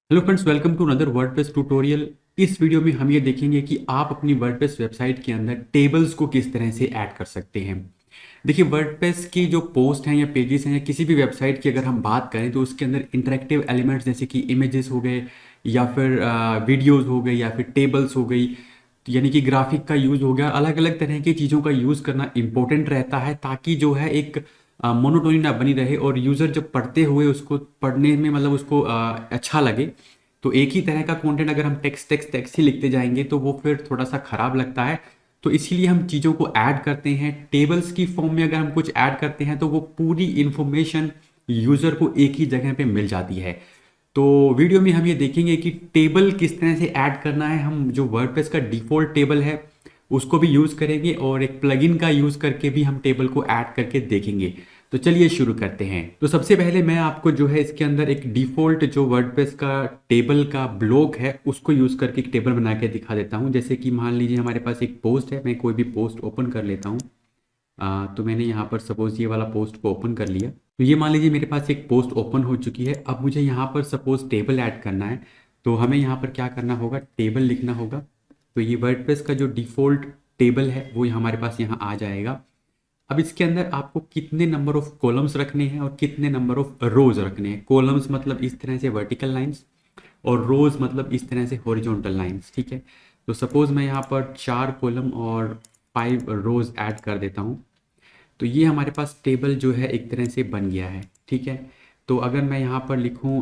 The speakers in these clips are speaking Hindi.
Hello friends, welcome to another WordPress tutorial. इस वीडियो में हम ये देखेंगे कि आप अपनी वर्डप्रेस वेबसाइट के अंदर टेबल्स को किस तरह से ऐड कर सकते हैं। देखिए, वर्डप्रेस की जो पोस्ट हैं या पेजेस हैं या किसी भी वेबसाइट की अगर हम बात करें तो उसके अंदर इंटरेक्टिव एलिमेंट्स जैसे कि इमेजेस हो गए या फिर वीडियोस हो गए या फिर टेबल्स हो गई, यानी कि ग्राफिक का यूज़ हो गया। अलग अलग तरह की चीज़ों का यूज़ करना इंपॉर्टेंट रहता है ताकि जो है एक मोनोटोनी ना बनी रहे और यूज़र जब पढ़ते हुए उसको पढ़ने में मतलब उसको अच्छा लगे। तो एक ही तरह का कंटेंट अगर हम टेक्स्ट टेक्स्ट टेक्स्ट ही लिखते जाएंगे तो वो फिर थोड़ा सा ख़राब लगता है। तो इसीलिए हम चीज़ों को ऐड करते हैं टेबल्स की फॉर्म में। अगर हम कुछ ऐड करते हैं तो वो पूरी इन्फॉर्मेशन यूज़र को एक ही जगह पे मिल जाती है। तो वीडियो में हम ये देखेंगे कि टेबल किस तरह से ऐड करना है। हम जो वर्डप्रेस का डिफ़ॉल्ट टेबल है उसको भी यूज़ करेंगे और एक प्लगइन का यूज़ करके भी हम टेबल को ऐड करके देखेंगे। तो चलिए शुरू करते हैं। तो सबसे पहले मैं आपको जो है इसके अंदर एक डिफ़ॉल्ट जो वर्डप्रेस का टेबल का ब्लॉक है उसको यूज़ करके एक टेबल बना के दिखा देता हूँ। जैसे कि मान लीजिए हमारे पास एक पोस्ट है, मैं कोई भी पोस्ट ओपन कर लेता हूँ। तो मैंने यहाँ पर सपोज़ ये वाला पोस्ट को ओपन कर लिया। तो ये मान लीजिए मेरे पास एक पोस्ट ओपन हो चुकी है। अब मुझे यहाँ पर सपोज़ टेबल ऐड करना है। तो हमें यहाँ पर क्या करना होगा, टेबल लिखना होगा। तो ये वर्डप्रेस का जो डिफ़ॉल्ट टेबल है वो हमारे पास यहाँ आ जाएगा। अब इसके अंदर आपको कितने नंबर ऑफ कॉलम्स रखने हैं और कितने नंबर ऑफ रोज रखने हैं। कॉलम्स मतलब इस तरह से वर्टिकल लाइंस और रोज मतलब इस तरह से हॉरिजॉन्टल लाइंस। ठीक है, तो सपोज मैं यहाँ पर 4 कॉलम और 5 रोज ऐड कर देता हूँ। तो ये हमारे पास टेबल जो है एक तरह से बन गया है। ठीक है, तो अगर मैं यहाँ पर लिखूँ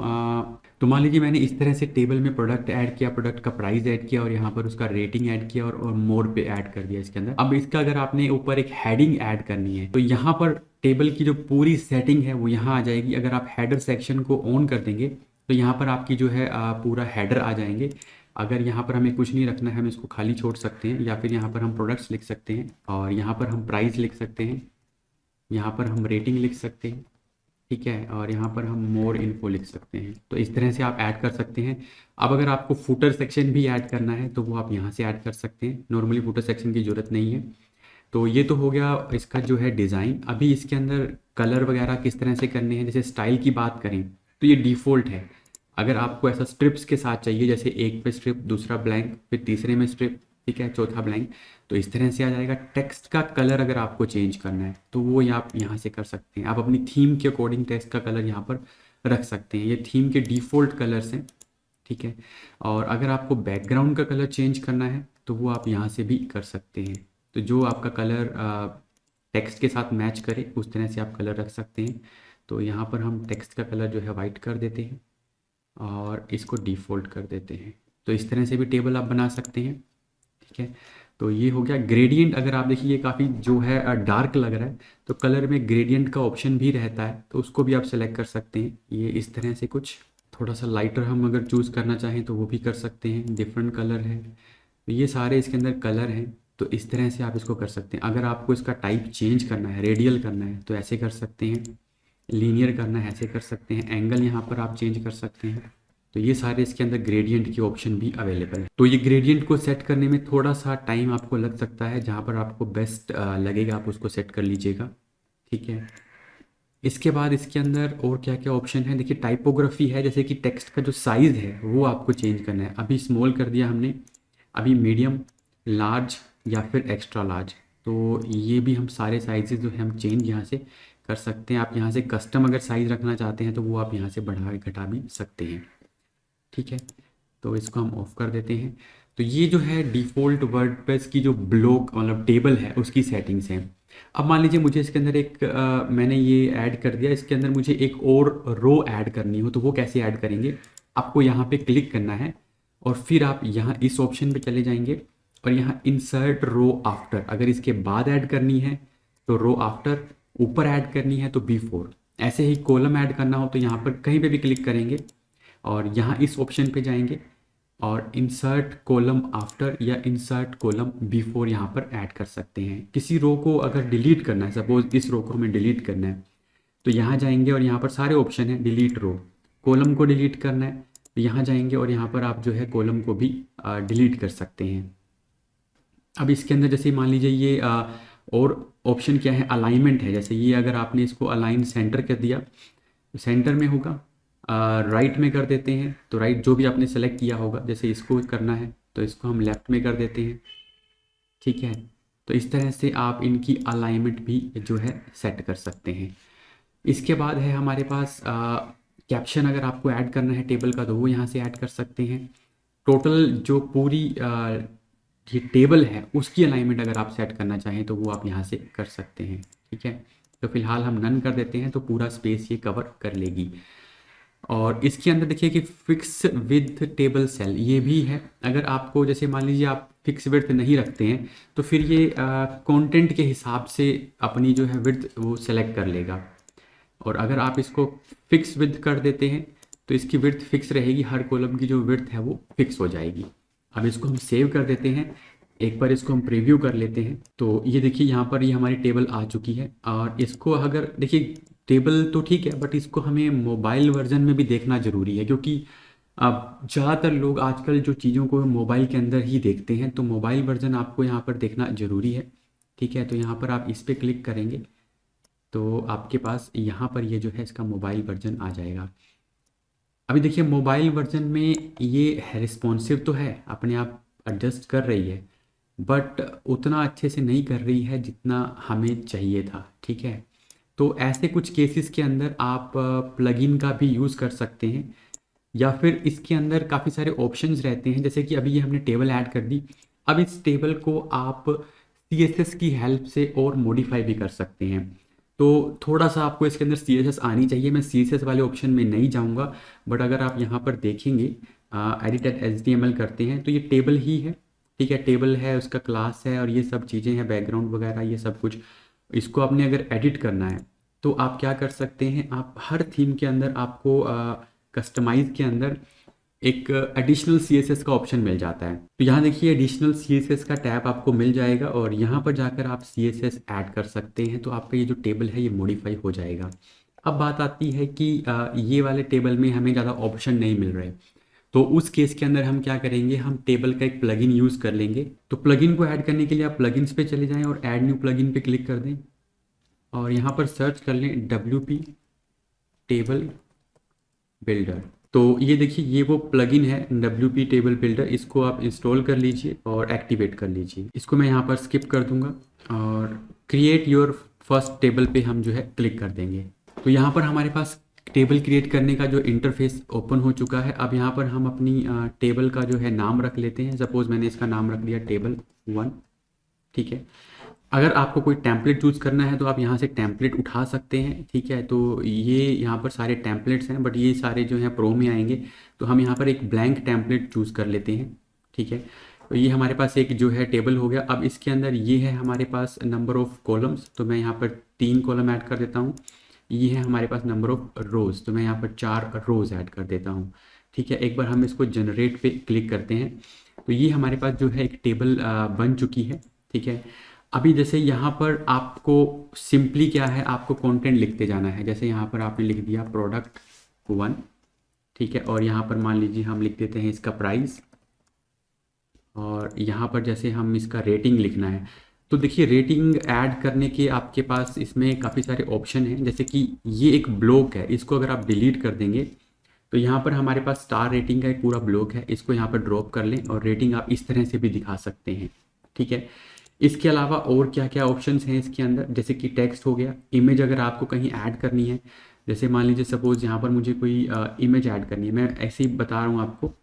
तो मान लीजिए मैंने इस तरह से टेबल में प्रोडक्ट ऐड किया, प्रोडक्ट का प्राइस ऐड किया और यहाँ पर उसका रेटिंग ऐड किया और मोर पे ऐड कर दिया इसके अंदर। अब इसका अगर आपने ऊपर एक हेडिंग ऐड करनी है तो यहाँ पर टेबल की जो पूरी सेटिंग है वो यहाँ आ जाएगी। अगर आप हेडर सेक्शन को ऑन कर देंगे तो यहाँ पर आपकी जो है पूरा हेडर आ जाएंगे। अगर यहाँ पर हमें कुछ नहीं रखना है हम इसको खाली छोड़ सकते हैं, या फिर यहाँ पर हम प्रोडक्ट्स लिख सकते हैं और यहाँ पर हम प्राइस लिख सकते हैं, यहाँ पर हम रेटिंग लिख सकते हैं। ठीक है, और यहाँ पर हम मोर इन्फो लिख सकते हैं। तो इस तरह से आप ऐड कर सकते हैं। अब अगर आपको फुटर सेक्शन भी ऐड करना है तो वो आप यहाँ से ऐड कर सकते हैं। नॉर्मली फुटर सेक्शन की ज़रूरत नहीं है। तो ये तो हो गया इसका जो है डिज़ाइन। अभी इसके अंदर कलर वगैरह किस तरह से करने हैं, जैसे स्टाइल की बात करें तो ये डिफ़ॉल्ट है। अगर आपको ऐसा स्ट्रिप्स के साथ चाहिए, जैसे एक पे स्ट्रिप, दूसरा ब्लैंक, फिर तीसरे में स्ट्रिप, ठीक है, चौथा ब्लैंक, तो इस तरह से आ जाएगा। टेक्स्ट का कलर अगर आपको चेंज करना है तो वो आप यहाँ से कर सकते हैं। आप अपनी थीम के अकॉर्डिंग टेक्स्ट का कलर यहाँ पर रख सकते हैं। ये थीम के डिफ़ॉल्ट कलर्स हैं। ठीक है, और अगर आपको बैकग्राउंड का कलर चेंज करना है तो वो आप यहाँ से भी कर सकते हैं। तो जो आपका कलर टेक्स्ट के साथ मैच करे उस तरह से आप कलर रख सकते हैं। तो यहाँ पर हम टेक्स्ट का कलर जो है वाइट कर देते हैं और इसको डिफ़ॉल्ट कर देते हैं। तो इस तरह से भी टेबल आप बना सकते हैं। ठीक है, तो ये हो गया ग्रेडियंट। अगर आप देखिए ये काफ़ी जो है डार्क लग रहा है तो कलर में ग्रेडियंट का ऑप्शन भी रहता है, तो उसको भी आप सेलेक्ट कर सकते हैं। ये इस तरह से कुछ थोड़ा सा लाइटर हम अगर चूज़ करना चाहें तो वो भी कर सकते हैं। डिफरेंट कलर है, तो ये सारे इसके अंदर कलर हैं। तो इस तरह से आप इसको कर सकते हैं। अगर आपको इसका टाइप चेंज करना है, रेडियल करना है तो ऐसे कर सकते हैं, लीनियर करना है ऐसे कर सकते हैं, एंगल यहाँ पर आप चेंज कर सकते हैं। तो ये सारे इसके अंदर ग्रेडियंट की ऑप्शन भी अवेलेबल है। तो ये ग्रेडियंट को सेट करने में थोड़ा सा टाइम आपको लग सकता है, जहाँ पर आपको बेस्ट लगेगा आप उसको सेट कर लीजिएगा। ठीक है, इसके बाद इसके अंदर और क्या क्या ऑप्शन है, देखिए टाइपोग्राफी है, जैसे कि टेक्स्ट का जो साइज़ है वो आपको चेंज करना है। अभी स्मॉल कर दिया हमने, अभी मीडियम, लार्ज या फिर एक्स्ट्रा लार्ज। तो ये भी हम सारे साइजेस जो है हम चेंज यहाँ से कर सकते हैं। आप यहाँ से कस्टम अगर साइज़ रखना चाहते हैं तो वो आप यहाँ से बढ़ा घटा भी सकते हैं। ठीक है, तो इसको हम ऑफ कर देते हैं। तो ये जो है डिफ़ॉल्ट वर्डप्रेस की जो ब्लॉक मतलब टेबल है उसकी सेटिंग्स हैं। अब मान लीजिए मुझे इसके अंदर एक मैंने ये ऐड कर दिया, इसके अंदर मुझे एक और रो ऐड करनी हो तो वो कैसे ऐड करेंगे। आपको यहाँ पे क्लिक करना है और फिर आप यहाँ इस ऑप्शन पे चले जाएंगे और यहाँ इंसर्ट रो आफ्टर, अगर इसके बाद ऐड करनी है तो रो आफ्टर, ऊपर ऐड करनी है तो बिफोर। ऐसे ही कॉलम ऐड करना हो तो यहाँ पर कहीं पे भी क्लिक करेंगे और यहाँ इस ऑप्शन पे जाएंगे और इंसर्ट कॉलम आफ्टर या इंसर्ट कॉलम बिफोर यहाँ पर ऐड कर सकते हैं। किसी रो को अगर डिलीट करना है, सपोज इस रो को हमें डिलीट करना है तो यहाँ जाएंगे और यहाँ पर सारे ऑप्शन है डिलीट रो। कॉलम को डिलीट करना है तो यहाँ जाएंगे और यहाँ पर आप जो है कॉलम को भी डिलीट कर सकते हैं। अब इसके अंदर जैसे मान लीजिए ये और ऑप्शन क्या है, अलाइनमेंट है। जैसे ये अगर आपने इसको अलाइन सेंटर कर दिया तो सेंटर में होगा। राइट में कर देते हैं, तो राइट जो भी आपने सेलेक्ट किया होगा, जैसे इसको करना है तो इसको हम लेफ़्ट में कर देते हैं। ठीक है, तो इस तरह से आप इनकी अलाइनमेंट भी जो है सेट कर सकते हैं। इसके बाद है हमारे पास कैप्शन, अगर आपको ऐड करना है टेबल का तो वो यहाँ से ऐड कर सकते हैं। टोटल जो पूरी ये टेबल है उसकी अलाइनमेंट अगर आप सेट करना चाहें तो वो आप यहाँ से कर सकते हैं। ठीक है, तो फिलहाल हम नन कर देते हैं तो पूरा स्पेस ये कवर कर लेगी। और इसके अंदर देखिए कि फिक्स विथ टेबल सेल ये भी है। अगर आपको जैसे मान लीजिए आप फिक्स विड्थ नहीं रखते हैं तो फिर ये कंटेंट के हिसाब से अपनी जो है विड्थ वो सेलेक्ट कर लेगा। और अगर आप इसको फिक्स विड्थ कर देते हैं तो इसकी विड्थ फिक्स रहेगी, हर कॉलम की जो विड्थ है वो फिक्स हो जाएगी। अब इसको हम सेव कर देते हैं, एक बार इसको हम प्रीव्यू कर लेते हैं। तो ये देखिए यहाँ पर ये हमारी टेबल आ चुकी है। और इसको अगर देखिए टेबल तो ठीक है बट इसको हमें मोबाइल वर्जन में भी देखना ज़रूरी है, क्योंकि अब ज़्यादातर लोग आजकल जो चीज़ों को मोबाइल के अंदर ही देखते हैं, तो मोबाइल वर्जन आपको यहाँ पर देखना ज़रूरी है। ठीक है, तो यहाँ पर आप इस पर क्लिक करेंगे तो आपके पास यहाँ पर ये जो है इसका मोबाइल वर्जन आ जाएगा। अभी देखिए मोबाइल वर्जन में ये रिस्पॉन्सिव तो है, अपने आप एडजस्ट कर रही है, बट उतना अच्छे से नहीं कर रही है जितना हमें चाहिए था। ठीक है, तो ऐसे कुछ केसेस के अंदर आप प्लगइन का भी यूज़ कर सकते हैं, या फिर इसके अंदर काफ़ी सारे ऑप्शंस रहते हैं। जैसे कि अभी ये हमने टेबल ऐड कर दी, अब इस टेबल को आप CSS की हेल्प से और मॉडिफाई भी कर सकते हैं। तो थोड़ा सा आपको इसके अंदर CSS आनी चाहिए, मैं CSS वाले ऑप्शन में नहीं जाऊंगा, बट अगर आप यहाँ पर देखेंगे एडिट एट HTML करते हैं तो ये टेबल ही है। ठीक है, टेबल है, उसका क्लास है और ये सब चीज़ें हैं, बैकग्राउंड वगैरह ये सब कुछ। इसको आपने अगर एडिट करना है तो आप क्या कर सकते हैं, आप हर थीम के अंदर आपको कस्टमाइज के अंदर एक एडिशनल CSS का ऑप्शन मिल जाता है। तो यहाँ देखिए एडिशनल CSS का टैब आपको मिल जाएगा और यहाँ पर जाकर आप CSS ऐड कर सकते हैं, तो आपका ये जो टेबल है ये मॉडिफाई हो जाएगा। अब बात आती है कि ये वाले टेबल में हमें ज़्यादा ऑप्शन नहीं मिल रहे, तो उस केस के अंदर हम क्या करेंगे, हम टेबल का एक प्लगइन यूज़ कर लेंगे। तो प्लगइन को ऐड करने के लिए आप प्लगइन्स पे चले जाएं और ऐड न्यू प्लगइन पे क्लिक कर दें और यहाँ पर सर्च कर लें WP टेबल बिल्डर। तो ये देखिए ये वो प्लगइन है WP टेबल बिल्डर, इसको आप इंस्टॉल कर लीजिए और एक्टिवेट कर लीजिए। इसको मैं यहाँ पर स्किप कर दूंगा और क्रिएट योर फर्स्ट टेबल पे हम जो है क्लिक कर देंगे। तो यहाँ पर हमारे पास टेबल क्रिएट करने का जो इंटरफेस ओपन हो चुका है। अब यहाँ पर हम अपनी टेबल का जो है नाम रख लेते हैं। सपोज मैंने इसका नाम रख दिया टेबल 1। ठीक है, अगर आपको कोई टेम्पलेट चूज़ करना है तो आप यहाँ से टेम्पलेट उठा सकते हैं। ठीक है, तो ये यहाँ पर सारे टेम्पलेट्स हैं बट ये सारे जो हैं प्रो में आएंगे, तो हम यहाँ पर एक ब्लैंक टेम्पलेट चूज़ कर लेते हैं। ठीक है, तो ये हमारे पास एक जो है टेबल हो गया। अब इसके अंदर ये है हमारे पास नंबर ऑफ़ कॉलम्स, तो मैं यहाँ पर 3 कॉलम ऐड कर देता हूँ। ये है हमारे पास नंबर ऑफ़ रोज़, तो मैं यहाँ पर 4 रोज़ ऐड कर देता हूँ। ठीक है, एक बार हम इसको जनरेट पे क्लिक करते हैं तो ये हमारे पास जो है एक टेबल बन चुकी है। ठीक है, अभी जैसे यहाँ पर आपको सिंपली क्या है, आपको कंटेंट लिखते जाना है। जैसे यहाँ पर आपने लिख दिया प्रोडक्ट 1। ठीक है, और यहाँ पर मान लीजिए हम लिख देते हैं इसका प्राइस, और यहाँ पर जैसे हम इसका रेटिंग लिखना है तो देखिए रेटिंग ऐड करने के आपके पास इसमें काफ़ी सारे ऑप्शन हैं। जैसे कि ये एक ब्लॉक है, इसको अगर आप डिलीट कर देंगे तो यहाँ पर हमारे पास स्टार रेटिंग का एक पूरा ब्लॉक है, इसको यहाँ पर ड्रॉप कर लें और रेटिंग आप इस तरह से भी दिखा सकते हैं। ठीक है, इसके अलावा और क्या क्या ऑप्शंस हैं इसके अंदर, जैसे कि टेक्स्ट हो गया, इमेज अगर आपको कहीं ऐड करनी है, जैसे मान लीजिए सपोज यहाँ पर मुझे कोई इमेज ऐड करनी है, मैं ऐसे ही बता रहा हूँ आपको।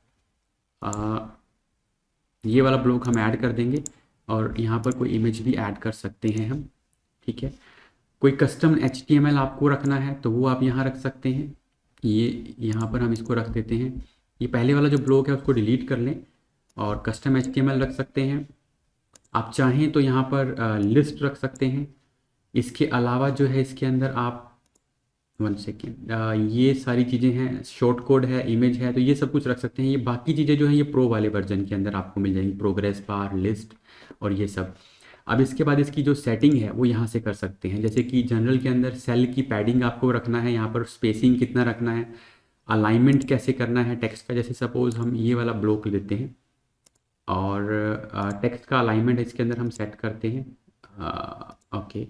ये वाला ब्लॉक हम ऐड कर देंगे और यहाँ पर कोई इमेज भी ऐड कर सकते हैं हम। ठीक है, कोई कस्टम HTML आपको रखना है तो वो आप यहाँ रख सकते हैं। ये यहाँ पर हम इसको रख देते हैं। ये पहले वाला जो ब्लॉक है उसको डिलीट कर लें और कस्टम HTML रख सकते हैं। आप चाहें तो यहाँ पर लिस्ट रख सकते हैं। इसके अलावा जो है इसके अंदर आप 1 सेकेंड, ये सारी चीज़ें हैं, शॉर्ट कोड है, इमेज है, तो ये सब कुछ रख सकते हैं। ये बाकी चीज़ें जो हैं ये प्रो वाले वर्जन के अंदर आपको मिल जाएंगी, प्रोग्रेस बार, लिस्ट और ये सब। अब इसके बाद इसकी जो सेटिंग है वो यहाँ से कर सकते हैं। जैसे कि जनरल के अंदर सेल की पैडिंग आपको रखना है, यहाँ पर स्पेसिंग कितना रखना है, अलाइनमेंट कैसे करना है टेक्स्ट का। जैसे सपोज हम ये वाला ब्लॉक लेते हैं और टेक्स्ट का अलाइनमेंट इसके अंदर हम सेट करते हैं। ओके,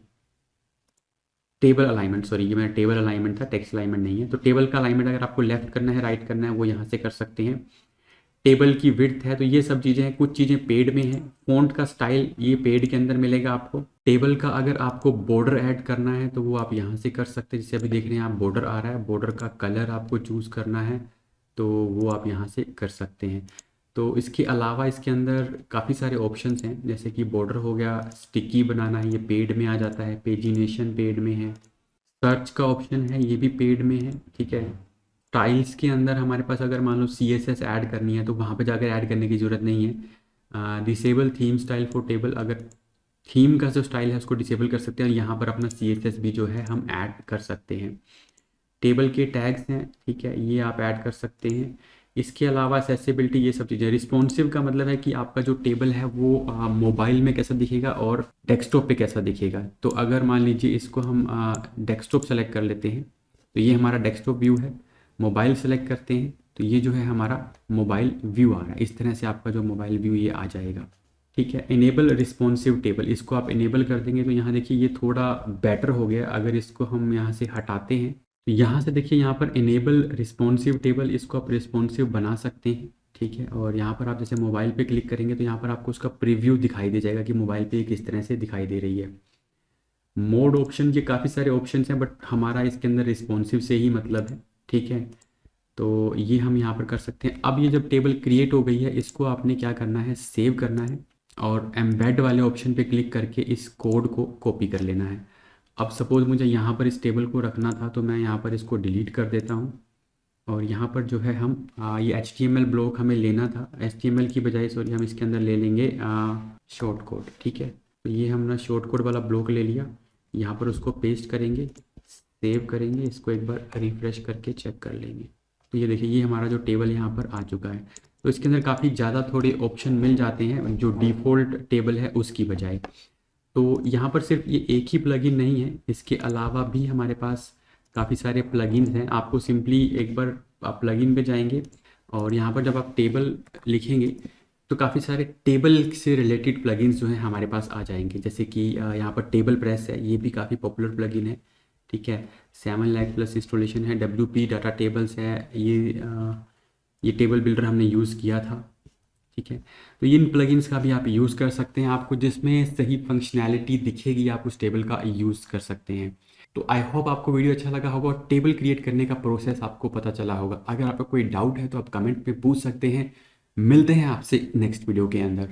टेबल अलाइनमेंट, सॉरी ये मेरा टेबल अलाइनमेंट था, टेक्स्ट अलाइनमेंट नहीं है। तो टेबल का अलाइनमेंट अगर आपको लेफ्ट करना है, राइट करना है, वो यहाँ से कर सकते हैं। टेबल की विड्थ है, तो ये सब चीज़ें हैं, कुछ चीज़ें पेड में हैं। फ़ॉन्ट का स्टाइल ये पेड के अंदर मिलेगा आपको। टेबल का अगर आपको बॉर्डर ऐड करना है तो वो आप यहाँ से कर सकते हैं, जैसे अभी देख रहे हैं आप बॉर्डर आ रहा है, बॉर्डर का कलर आपको चूज़ करना है तो वो आप यहाँ से कर सकते हैं। तो इसके अलावा इसके अंदर काफ़ी सारे ऑप्शंस हैं, जैसे कि बॉर्डर हो गया, स्टिकी बनाना है, ये पेड में आ जाता है, पेजिनेशन पेड में है, सर्च का ऑप्शन है ये भी पेड में है, ठीक है। टाइल्स के अंदर हमारे पास अगर मान लो CSS ऐड करनी है तो वहाँ पे जाकर ऐड करने की ज़रूरत नहीं है। Disable theme style for table, अगर थीम का जो स्टाइल है उसको डिसेबल कर सकते हैं, और यहाँ पर अपना CSS भी जो है हम ऐड कर सकते हैं। टेबल के टैग्स हैं, ठीक है, ये आप ऐड कर सकते हैं। इसके अलावा एक्सेसिबिलिटी, ये सब चीज़ें। रिस्पॉन्सिव का मतलब है कि आपका जो टेबल है वो मोबाइल में कैसा दिखेगा और डेस्कटॉप पे कैसा दिखेगा। तो अगर मान लीजिए इसको हम डेस्कटॉप सेलेक्ट कर लेते हैं तो ये हमारा डेस्कटॉप व्यू है। मोबाइल सेलेक्ट करते हैं तो ये जो है हमारा मोबाइल व्यू आ रहा है। इस तरह से आपका जो मोबाइल व्यू ये आ जाएगा, ठीक है। इनेबल रिस्पॉन्सिव टेबल, इसको आप इनेबल कर देंगे तो यहाँ देखिए ये थोड़ा बेटर हो गया। अगर इसको हम यहाँ से हटाते हैं तो यहाँ से देखिए यहाँ पर इनेबल रिस्पॉन्सिव टेबल, इसको आप रिस्पॉन्सिव बना सकते हैं, ठीक है। और यहाँ पर आप जैसे मोबाइल पे क्लिक करेंगे तो यहाँ पर आपको उसका प्रीव्यू दिखाई दे जाएगा कि मोबाइल पे किस तरह से दिखाई दे रही है। मोड ऑप्शन, ये काफ़ी सारे ऑप्शन हैं बट हमारा इसके अंदर रिस्पॉन्सिव से ही मतलब है, ठीक है। तो ये हम यहाँ पर कर सकते हैं। अब ये जब टेबल क्रिएट हो गई है, इसको आपने क्या करना है, सेव करना है और एम्बेड वाले ऑप्शन पे क्लिक करके इस कोड को कॉपी कर लेना है। अब सपोज़ मुझे यहाँ पर इस टेबल को रखना था तो मैं यहाँ पर इसको डिलीट कर देता हूँ, और यहाँ पर जो है हम ये HTML ब्लॉक हमें लेना था, HTML की बजाय सॉरी हम इसके अंदर ले लेंगे शॉर्ट कोड, ठीक है। तो ये हमने शॉर्ट कोड वाला ब्लॉक ले लिया, यहाँ पर उसको पेस्ट करेंगे, सेव करेंगे, इसको एक बार रिफ्रेश करके चेक कर लेंगे। तो ये देखिए ये हमारा जो टेबल यहाँ पर आ चुका है। तो इसके अंदर काफ़ी ज़्यादा थोड़े ऑप्शन मिल जाते हैं जो डिफ़ॉल्ट टेबल है उसकी बजाय। तो यहाँ पर सिर्फ ये एक ही प्लगइन नहीं है, इसके अलावा भी हमारे पास काफ़ी सारे प्लगइन्स हैं। आपको सिंपली एक बार आप प्लगइन पे जाएंगे और यहाँ पर जब आप टेबल लिखेंगे तो काफ़ी सारे टेबल से रिलेटेड प्लगइन्स जो हैं हमारे पास आ जाएंगे। जैसे कि यहाँ पर टेबल प्रेस है, ये भी काफ़ी पॉपुलर प्लगइन है, ठीक है। 7 लाख प्लस इंस्टॉलेशन है। WP डाटा टेबल्स है, ये टेबल बिल्डर हमने यूज़ किया था, ठीक है। तो इन प्लगइन्स का भी आप यूज़ कर सकते हैं, आपको जिसमें सही फंक्शनैलिटी दिखेगी आप उस टेबल का यूज़ कर सकते हैं। तो आई होप आपको वीडियो अच्छा लगा होगा और टेबल क्रिएट करने का प्रोसेस आपको पता चला होगा। अगर आपका कोई डाउट है तो आप कमेंट पे पूछ सकते हैं। मिलते हैं आपसे नेक्स्ट वीडियो के अंदर।